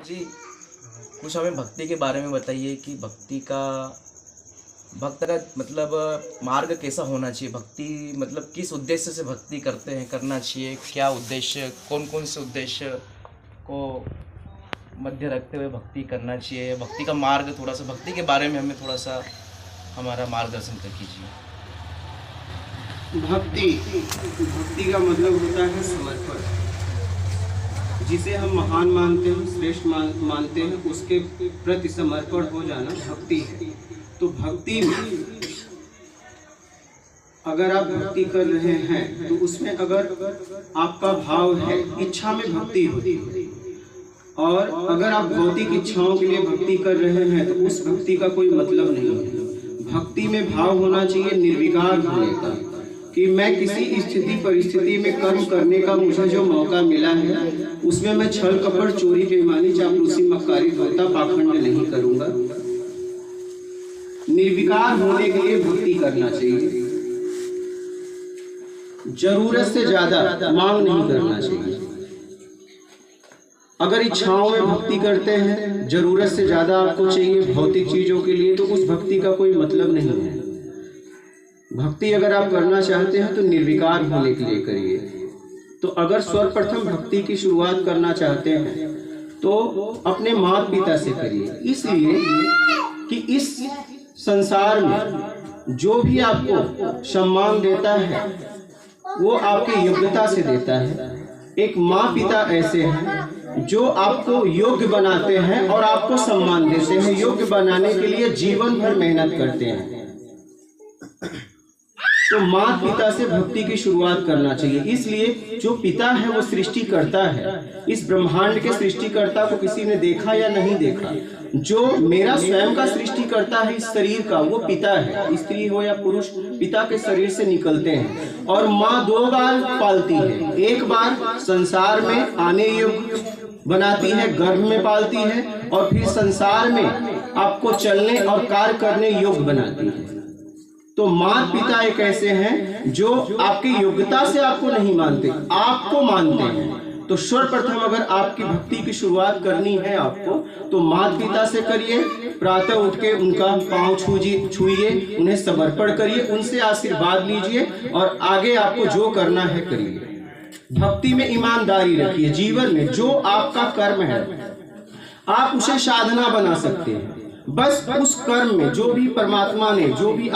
जी, कुछ हमें भक्ति के बारे में बताइए कि भक्त का मतलब मार्ग कैसा होना चाहिए? भक्ति मतलब किस उद्देश्य से भक्ति करते हैं, करना चाहिए? क्या उद्देश्य, कौन-कौन से उद्देश्य को मध्य रखते हुए भक्ति करना चाहिए? भक्ति का मार्ग थोड़ा-सा भक्ति के बारे में हमें थोड़ा-सा हमारा मार्गदर्शन कर कीजिए। भक्ति भक्ति का मतलब होता है समर्पण। जिसे हम महान मानते हैं, श्रेष्ठ मानते हैं, उसके प्रति समर्पण हो जाना भक्ति है। तो भक्ति में अगर आप भक्ति कर रहे हैं तो उसमें अगर आपका भाव है, इच्छा में भक्ति होती है। और अगर आप भौतिक इच्छाओं के लिए भक्ति कर रहे हैं तो उस भक्ति का कोई मतलब नहीं है। भक्ति में भाव होना चाहिए निर्विकार होने का, कि मैं किसी स्थिति परिस्थिति में कर्म करने का मुझे जो मौका मिला है उसमें मैं छल कपट चोरी बेईमानी चापलूसी मक्कारी धोखा पाखंड नहीं करूंगा। निर्विकार होने के लिए भक्ति करना चाहिए। जरूरत से ज्यादा मांग नहीं करना चाहिए। अगर इच्छाओं में भक्ति करते हैं, जरूरत से ज्यादा आपको चाहिए भौतिक चीजों के लिए, तो उस भक्ति का कोई मतलब नहीं है। भक्ति अगर आप करना चाहते हैं तो निर्विकार होने के लिए करिए। तो अगर सर्वप्रथम भक्ति की शुरुआत करना चाहते हैं तो अपने माता पिता से करिए, इसलिए कि इस संसार में जो भी आपको सम्मान देता है वो आपकी योग्यता से देता है। एक माँ पिता ऐसे हैं जो आपको योग्य बनाते हैं और आपको सम्मान देते हैं। योग्य बनाने के लिए जीवन भर मेहनत करते हैं। तो माता पिता से भक्ति की शुरुआत करना चाहिए। इसलिए जो पिता है वो सृष्टि करता है। इस ब्रह्मांड के सृष्टिकर्ता को किसी ने देखा या नहीं देखा, जो मेरा स्वयं का सृष्टि करता है इस शरीर का, वो पिता है। स्त्री हो या पुरुष, पिता के शरीर से निकलते हैं। और माँ दो बार पालती है, एक बार संसार में आने योग्य बनाती है, गर्भ में पालती है, और फिर संसार में आपको चलने और कार्य करने योग्य बनाती है। तो माता पिता एक ऐसे हैं जो आपकी योग्यता से आपको नहीं मानते, आपको मानते हैं। तो सर्वप्रथम अगर आपकी भक्ति की शुरुआत करनी है आपको, तो माता पिता से करिए। प्रातः उठ के उनका पांव छूइए, उन्हें समर्पण करिए, उनसे आशीर्वाद लीजिए और आगे आपको जो करना है करिए। भक्ति में ईमानदारी रखिए। जीवन में जो आपका कर्म है आप उसे साधना बना सकते हैं। बस उस कर्म में जो भी परमात्मा ने जो भी